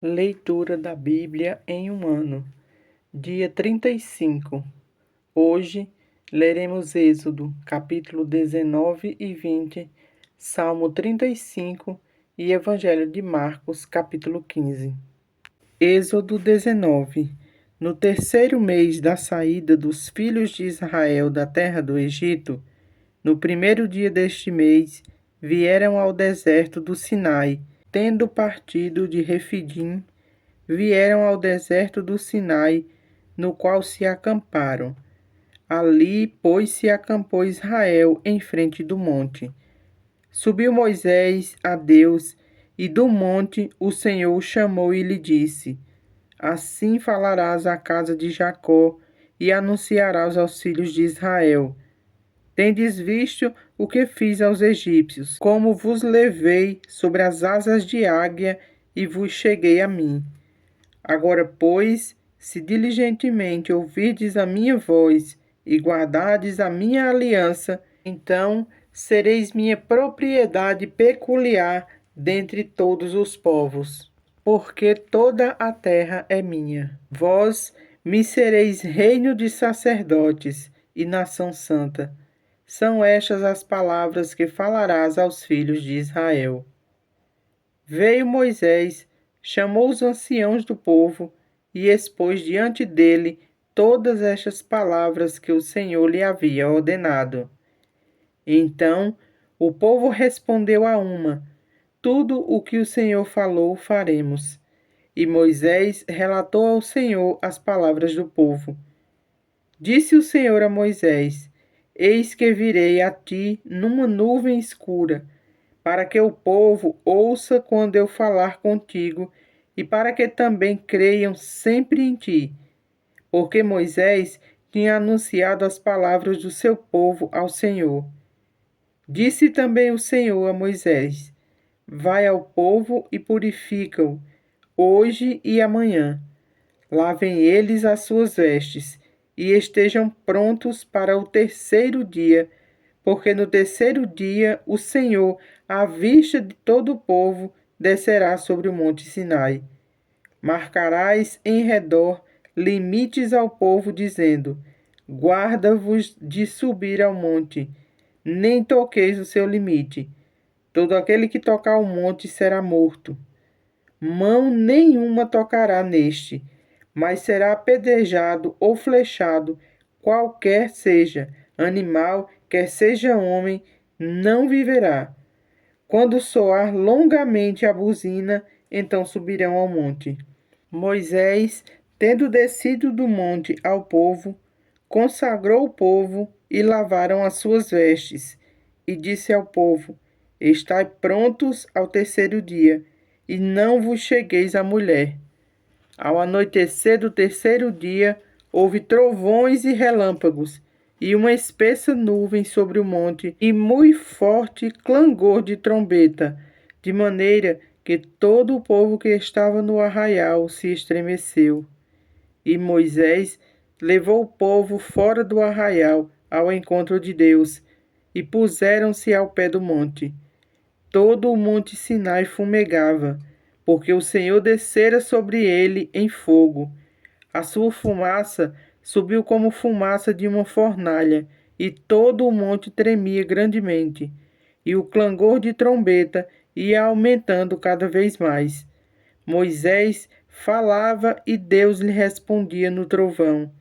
Leitura da Bíblia em um ano. Dia 35. Hoje leremos Êxodo, capítulo 19 e 20, Salmo 35 e Evangelho de Marcos, capítulo 15. Êxodo 19. No terceiro mês da saída dos filhos de Israel da terra do Egito, no primeiro dia deste mês, vieram ao deserto do Sinai, tendo partido de Refidim, vieram ao deserto do Sinai, no qual se acamparam. Ali, pois, se acampou Israel em frente do monte. Subiu Moisés a Deus, e do monte o Senhor o chamou e lhe disse: Assim falarás à casa de Jacó e anunciarás aos filhos de Israel: Tendes visto o que fiz aos egípcios, como vos levei sobre as asas de águia e vos cheguei a mim. Agora, pois, se diligentemente ouvirdes a minha voz e guardardes a minha aliança, então sereis minha propriedade peculiar dentre todos os povos, porque toda a terra é minha. Vós me sereis reino de sacerdotes e nação santa. São estas as palavras que falarás aos filhos de Israel. Veio Moisés, chamou os anciãos do povo e expôs diante dele todas estas palavras que o Senhor lhe havia ordenado. Então o povo respondeu a uma: Tudo o que o Senhor falou faremos. E Moisés relatou ao Senhor as palavras do povo. Disse o Senhor a Moisés: Eis que virei a ti numa nuvem escura, para que o povo ouça quando eu falar contigo, e para que também creiam sempre em ti. Porque Moisés tinha anunciado as palavras do seu povo ao Senhor. Disse também o Senhor a Moisés: Vai ao povo e purifica-o, hoje e amanhã. Lavem eles as suas vestes, e estejam prontos para o terceiro dia, porque no terceiro dia o Senhor, à vista de todo o povo, descerá sobre o monte Sinai. Marcarás em redor limites ao povo, dizendo: Guarda-vos de subir ao monte, nem toqueis o seu limite. Todo aquele que tocar o monte será morto. Mão nenhuma tocará neste, mas será apedrejado ou flechado, qualquer seja animal, quer seja homem, não viverá. Quando soar longamente a buzina, então subirão ao monte. Moisés, tendo descido do monte ao povo, consagrou o povo e lavaram as suas vestes. E disse ao povo: Estai prontos ao terceiro dia, e não vos chegueis à mulher. Ao anoitecer do terceiro dia, houve trovões e relâmpagos, e uma espessa nuvem sobre o monte, e muito forte clangor de trombeta, de maneira que todo o povo que estava no arraial se estremeceu. E Moisés levou o povo fora do arraial ao encontro de Deus, e puseram-se ao pé do monte. Todo o monte Sinai fumegava, porque o Senhor descera sobre ele em fogo. A sua fumaça subiu como fumaça de uma fornalha, e todo o monte tremia grandemente, e o clangor de trombeta ia aumentando cada vez mais. Moisés falava e Deus lhe respondia no trovão.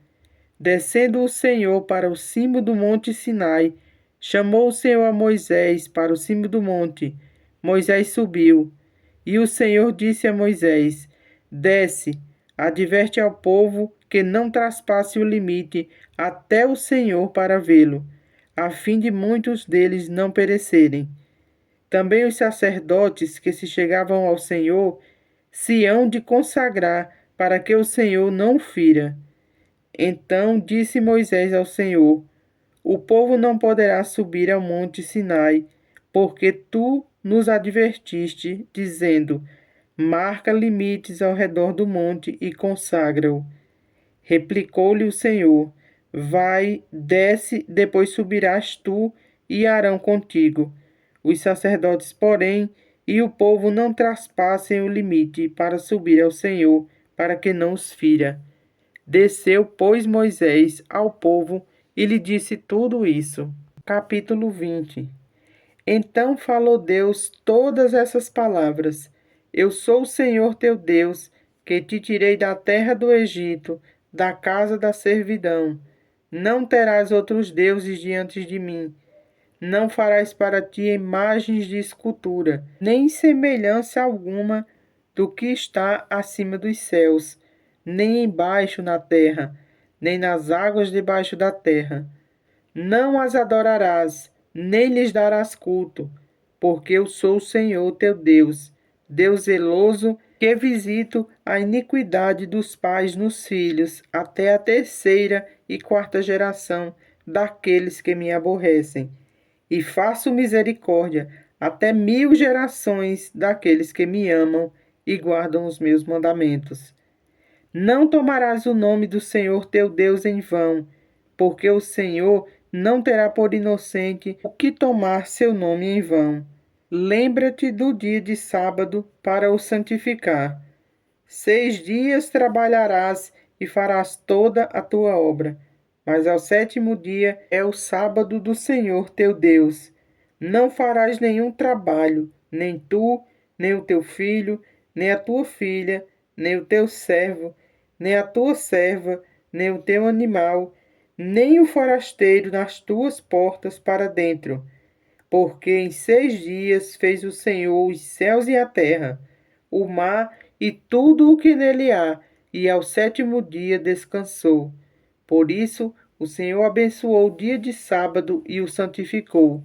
Descendo o Senhor para o cimo do monte Sinai, chamou o Senhor a Moisés para o cimo do monte. Moisés subiu. E o Senhor disse a Moisés: Desce, adverte ao povo que não traspasse o limite até o Senhor para vê-lo, a fim de muitos deles não perecerem. Também os sacerdotes que se chegavam ao Senhor se hão de consagrar para que o Senhor não o fira. Então disse Moisés ao Senhor: O povo não poderá subir ao monte Sinai, porque tu nos advertiste, dizendo: Marca limites ao redor do monte e consagra-o. Replicou-lhe o Senhor: Vai, desce, depois subirás tu e Arão contigo. Os sacerdotes, porém, e o povo não traspassem o limite para subir ao Senhor, para que não os fira. Desceu, pois, Moisés ao povo e lhe disse tudo isso. Capítulo 20. Então falou Deus todas essas palavras: Eu sou o Senhor teu Deus, que te tirei da terra do Egito, da casa da servidão. Não terás outros deuses diante de mim. Não farás para ti imagens de escultura, nem semelhança alguma do que está acima dos céus, nem embaixo na terra, nem nas águas debaixo da terra. Não as adorarás, nem lhes darás culto, porque eu sou o Senhor teu Deus, Deus zeloso, que visito a iniquidade dos pais nos filhos, até a terceira e quarta geração daqueles que me aborrecem, e faço misericórdia até 1000 gerações daqueles que me amam e guardam os meus mandamentos. Não tomarás o nome do Senhor teu Deus em vão, porque o Senhor não terá por inocente o que tomar seu nome em vão. Lembra-te do dia de sábado para o santificar. 6 dias trabalharás e farás toda a tua obra, mas ao sétimo dia é o sábado do Senhor teu Deus. Não farás nenhum trabalho, nem tu, nem o teu filho, nem a tua filha, nem o teu servo, nem a tua serva, nem o teu animal, nem o forasteiro nas tuas portas para dentro. Porque em 6 dias fez o Senhor os céus e a terra, o mar e tudo o que nele há, e ao sétimo dia descansou. Por isso, o Senhor abençoou o dia de sábado e o santificou.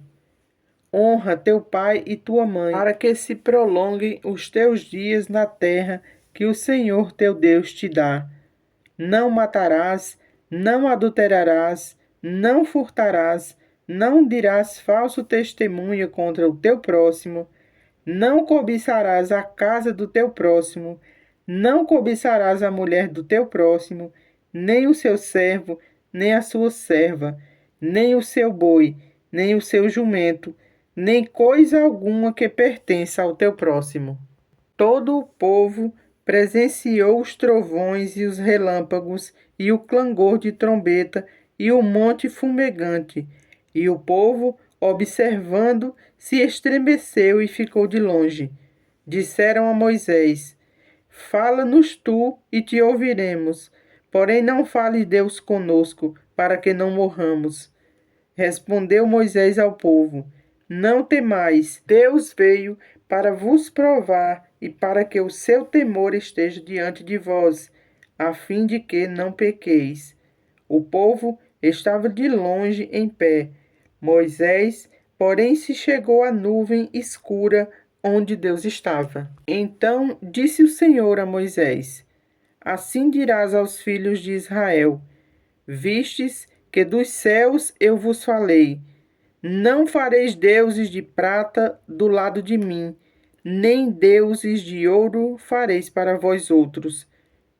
Honra teu pai e tua mãe, para que se prolonguem os teus dias na terra que o Senhor teu Deus te dá. Não matarás, não adulterarás, não furtarás, não dirás falso testemunho contra o teu próximo, não cobiçarás a casa do teu próximo, não cobiçarás a mulher do teu próximo, nem o seu servo, nem a sua serva, nem o seu boi, nem o seu jumento, nem coisa alguma que pertença ao teu próximo. Todo o povo presenciou os trovões e os relâmpagos e o clangor de trombeta e o monte fumegante, e o povo, observando, se estremeceu e ficou de longe. Disseram a Moisés: Fala-nos tu e te ouviremos, porém não fale Deus conosco, para que não morramos. Respondeu Moisés ao povo: Não temais, Deus veio para vos provar e para que o seu temor esteja diante de vós, a fim de que não pequeis. O povo estava de longe em pé. Moisés, porém, se chegou à nuvem escura onde Deus estava. Então disse o Senhor a Moisés: Assim dirás aos filhos de Israel: Vistes que dos céus eu vos falei: Não fareis deuses de prata do lado de mim, nem deuses de ouro fareis para vós outros.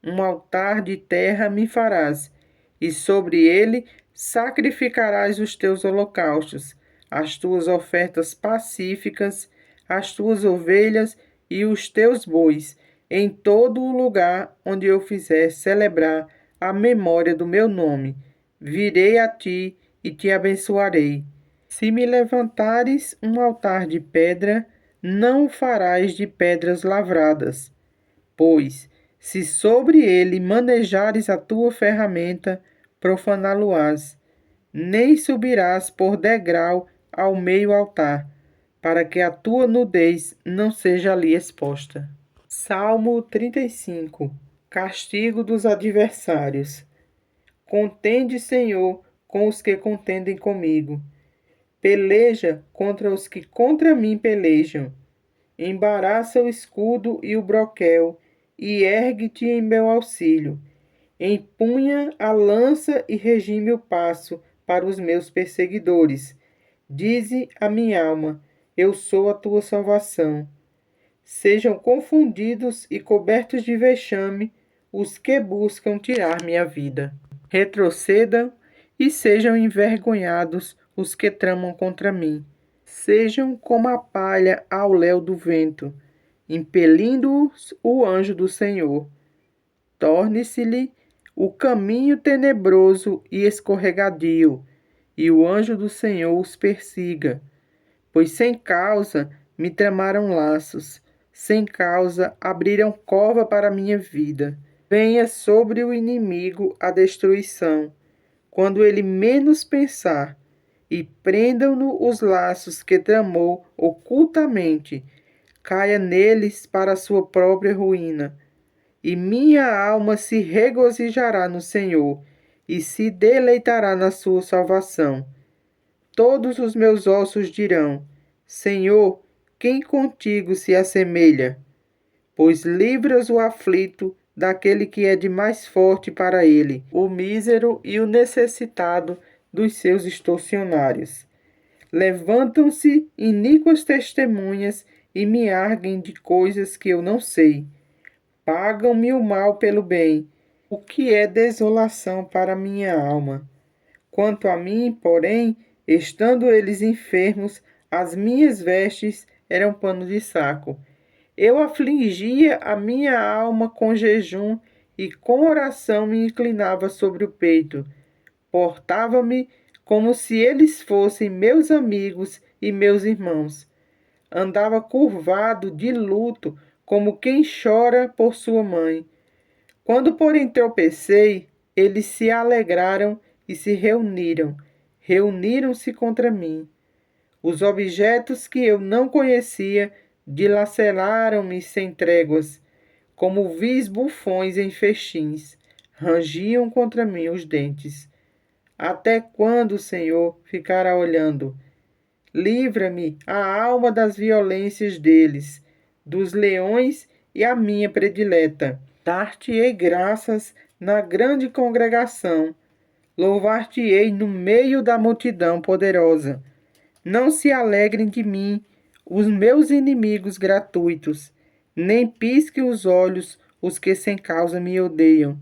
Um altar de terra me farás, e sobre ele sacrificarás os teus holocaustos, as tuas ofertas pacíficas, as tuas ovelhas e os teus bois, em todo o lugar onde eu fizer celebrar a memória do meu nome. Virei a ti e te abençoarei. Se me levantares um altar de pedra, não o farás de pedras lavradas, pois, se sobre ele manejares a tua ferramenta, profaná-lo-ás, nem subirás por degrau ao meio altar, para que a tua nudez não seja ali exposta. Salmo 35. Castigo dos adversários. Contende, Senhor, com os que contendem comigo. Peleja contra os que contra mim pelejam. Embaraça o escudo e o broquel, e ergue-te em meu auxílio. Empunha a lança e regime o passo para os meus perseguidores. Dize a minha alma: Eu sou a tua salvação. Sejam confundidos e cobertos de vexame os que buscam tirar minha vida. Retrocedam e sejam envergonhados os que tramam contra mim. sejam como a palha ao léu do vento, impelindo-os o anjo do Senhor. Torne-se-lhe o caminho tenebroso e escorregadio, e o anjo do Senhor os persiga. Pois sem causa me tramaram laços, sem causa abriram cova para minha vida. Venha sobre o inimigo a destruição, quando ele menos pensar, e prendam-no os laços que tramou ocultamente, caia neles para a sua própria ruína. E minha alma se regozijará no Senhor, e se deleitará na sua salvação. Todos os meus ossos dirão: Senhor, quem contigo se assemelha? Pois livras o aflito daquele que é de mais forte para ele, o mísero e o necessitado dos seus extorsionários. Levantam-se iníquas testemunhas e me arguem de coisas que eu não sei. Pagam-me o mal pelo bem, o que é desolação para minha alma. Quanto a mim, porém, estando eles enfermos, as minhas vestes eram pano de saco. Eu afligia a minha alma com jejum e com oração me inclinava sobre o peito. Portava-me como se eles fossem meus amigos e meus irmãos. Andava curvado de luto, como quem chora por sua mãe. Quando, porém, tropecei, eles se alegraram e se reuniram. Reuniram-se contra mim. Os objetos que eu não conhecia dilaceraram-me sem tréguas, como vis bufões em festins. Rangiam contra mim os dentes. Até quando, Senhor, ficará olhando? Livra-me a alma das violências deles, dos leões e a minha predileta. Dar-te-ei graças na grande congregação, louvar-te-ei no meio da multidão poderosa. Não se alegrem de mim os meus inimigos gratuitos, nem pisquem os olhos os que sem causa me odeiam.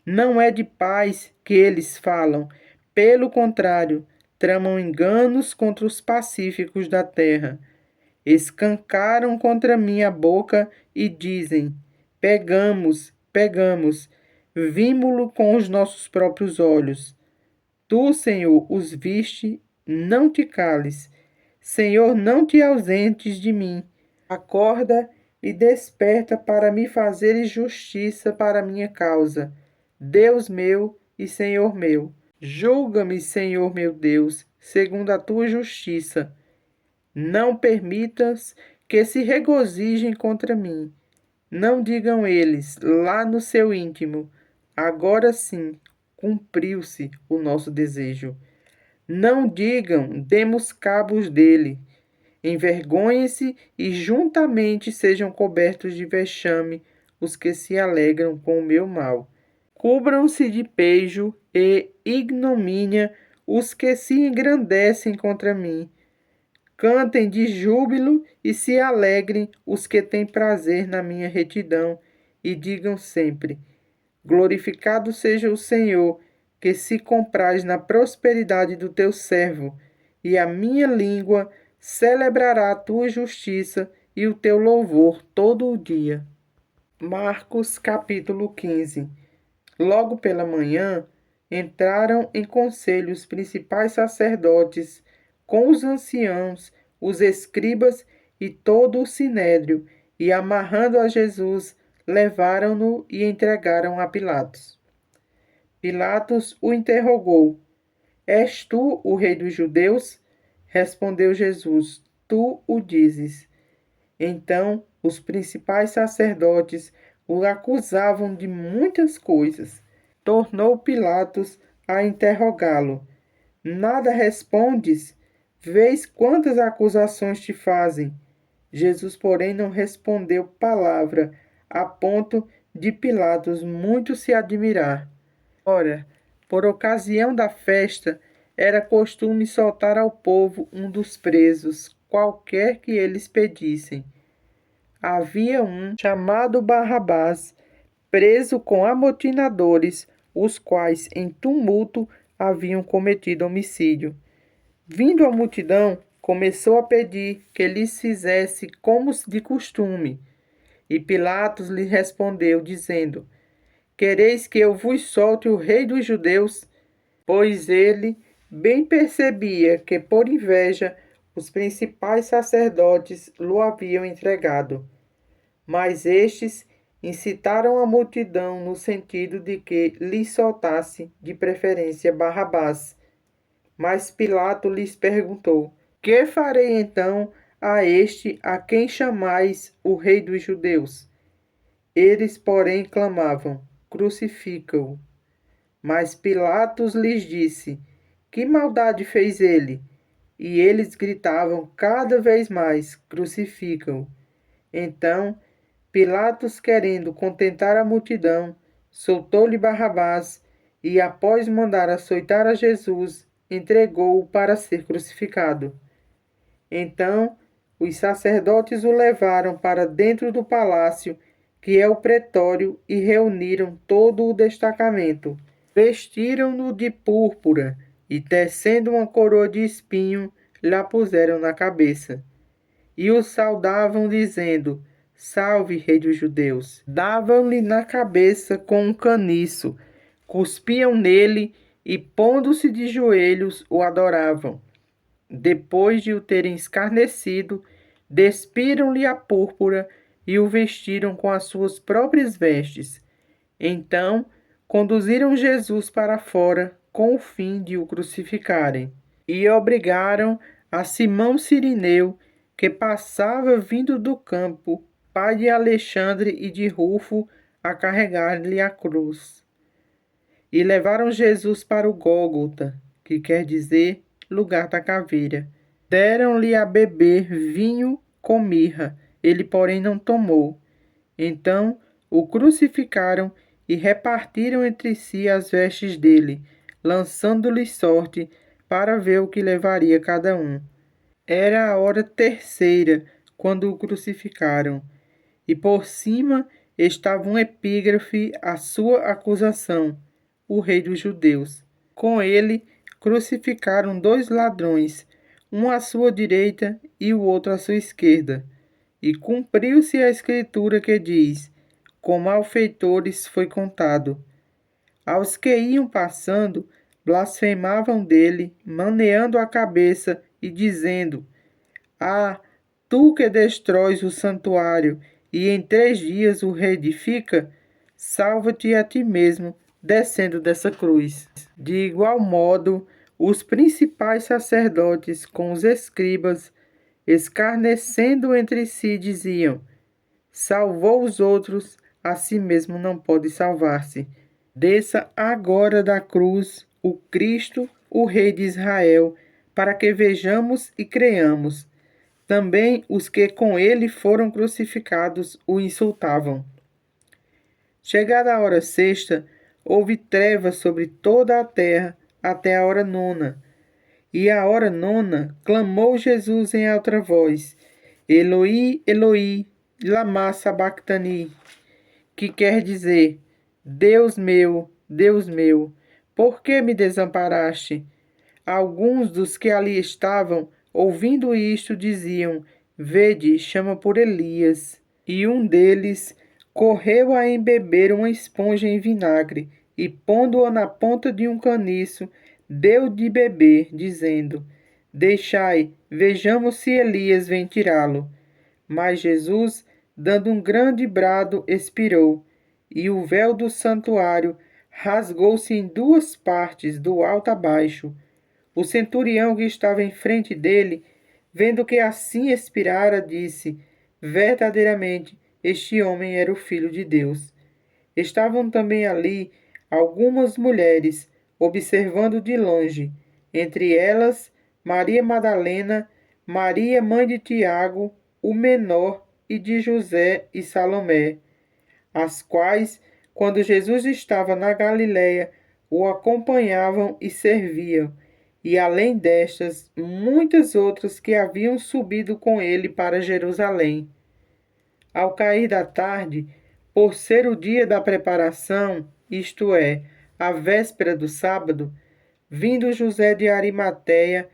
Não é de paz que eles falam, pelo contrário, tramam enganos contra os pacíficos da terra. Escancaram contra mim a boca e dizem: Pegamos, pegamos, vimo-lo com os nossos próprios olhos. Tu, Senhor, os viste, não te cales. Senhor, não te ausentes de mim. Acorda e desperta para me fazeres justiça para minha causa. Deus meu e Senhor meu. Julga-me, Senhor meu Deus, segundo a tua justiça. Não permitas que se regozijem contra mim. Não digam eles, lá no seu íntimo, agora sim, cumpriu-se o nosso desejo. Não digam, demos cabos dele. Envergonhem-se e juntamente sejam cobertos de vexame os que se alegram com o meu mal. Cubram-se de pejo e ignomínia os que se engrandecem contra mim. Cantem de júbilo e se alegrem os que têm prazer na minha retidão, e digam sempre: Glorificado seja o Senhor, que se compraz na prosperidade do teu servo, e a minha língua celebrará a tua justiça e o teu louvor todo o dia. Marcos capítulo 15. Logo pela manhã, entraram em conselho os principais sacerdotes, com os anciãos, os escribas e todo o sinédrio, e amarrando a Jesus, levaram-no e entregaram a Pilatos. Pilatos o interrogou: És tu o rei dos judeus? Respondeu Jesus: Tu o dizes. Então os principais sacerdotes o acusavam de muitas coisas. Tornou Pilatos a interrogá-lo: Nada respondes? Vês quantas acusações te fazem? Jesus, porém, não respondeu palavra, a ponto de Pilatos muito se admirar. Ora, por ocasião da festa, era costume soltar ao povo um dos presos, qualquer que eles pedissem. Havia um chamado Barrabás, preso com amotinadores, os quais em tumulto haviam cometido homicídio. Vindo a multidão, começou a pedir que lhes fizesse como de costume. E Pilatos lhe respondeu, dizendo: Quereis que eu vos solte o rei dos judeus? Pois ele bem percebia que, por inveja, os principais sacerdotes lhe haviam entregado. Mas estes incitaram a multidão no sentido de que lhe soltasse, de preferência, Barrabás. Mas Pilato lhes perguntou: Que farei então a este a quem chamais o rei dos judeus? Eles, porém, clamavam: Crucifica-o. Mas Pilatos lhes disse: Que maldade fez ele? E eles gritavam cada vez mais: Crucifica-o. Então Pilatos, querendo contentar a multidão, soltou-lhe Barrabás e, após mandar açoitar a Jesus, entregou-o para ser crucificado. Então os sacerdotes o levaram para dentro do palácio, que é o pretório, e reuniram todo o destacamento. Vestiram-no de púrpura e, tecendo uma coroa de espinho, lhe puseram na cabeça. E o saudavam, dizendo: Salve, rei dos judeus! Davam-lhe na cabeça com um caniço, cuspiam nele e, pondo-se de joelhos, o adoravam. Depois de o terem escarnecido, despiram-lhe a púrpura e o vestiram com as suas próprias vestes. Então, conduziram Jesus para fora com o fim de o crucificarem. E obrigaram a Simão Cirineu, que passava vindo do campo, pai de Alexandre e de Rufo, a carregar-lhe a cruz. E levaram Jesus para o Gólgota, que quer dizer lugar da caveira. Deram-lhe a beber vinho com mirra, ele, porém, não tomou. Então o crucificaram e repartiram entre si as vestes dele, lançando-lhe sorte para ver o que levaria cada um. Era a hora terceira, quando o crucificaram, e por cima estava um epígrafe à sua acusação: o rei dos judeus. Com ele crucificaram 2 ladrões, um à sua direita e o outro à sua esquerda. E cumpriu-se a escritura que diz: com malfeitores foi contado. Aos que iam passando, blasfemavam dele, maneando a cabeça e dizendo: Ah, tu que destróis o santuário e em 3 dias o reedifica, salva-te a ti mesmo, descendo dessa cruz. De igual modo, os principais sacerdotes com os escribas, escarnecendo entre si, diziam: Salvou os outros, a si mesmo não pode salvar-se. Desça agora da cruz o Cristo, o Rei de Israel, para que vejamos e creiamos. Também os que com ele foram crucificados o insultavam. Chegada a hora sexta, houve trevas sobre toda a terra até a hora nona. E à hora nona, clamou Jesus em alta voz: Eloi, Eloi, lama sabactani, que quer dizer: Deus meu, por que me desamparaste? Alguns dos que ali estavam, ouvindo isto, diziam: Vede, chama por Elias. E um deles correu a embeber uma esponja em vinagre e, pondo-a na ponta de um caniço, deu de beber, dizendo: Deixai, vejamos se Elias vem tirá-lo. Mas Jesus, dando um grande brado, expirou, e o véu do santuário rasgou-se em 2 partes, do alto a baixo. O centurião que estava em frente dele, vendo que assim expirara, disse: Verdadeiramente, este homem era o Filho de Deus. Estavam também ali algumas mulheres, observando de longe, entre elas Maria Madalena, Maria, mãe de Tiago, o menor, e de José e Salomé, as quais, quando Jesus estava na Galiléia, o acompanhavam e serviam, e além destas, muitas outras que haviam subido com ele para Jerusalém. Ao cair da tarde, por ser o dia da preparação, isto é, a véspera do sábado, vindo José de Arimateia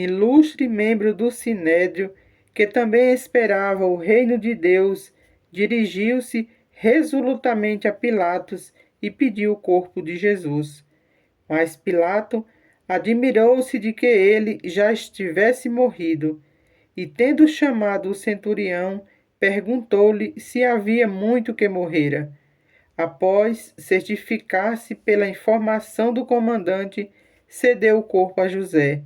ilustre membro do Sinédrio, que também esperava o reino de Deus, dirigiu-se resolutamente a Pilatos e pediu o corpo de Jesus. Mas Pilato admirou-se de que ele já estivesse morrido, e tendo chamado o centurião, perguntou-lhe se havia muito que morrera. Após certificar-se pela informação do comandante, cedeu o corpo a José.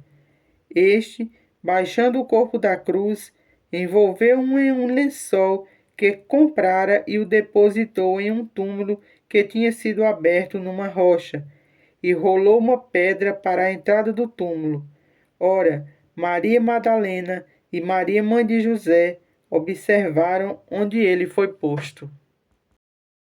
Este, baixando o corpo da cruz, envolveu-o em um lençol que comprara e o depositou em um túmulo que tinha sido aberto numa rocha, e rolou uma pedra para a entrada do túmulo. Ora, Maria Madalena e Maria, mãe de José, observaram onde ele foi posto.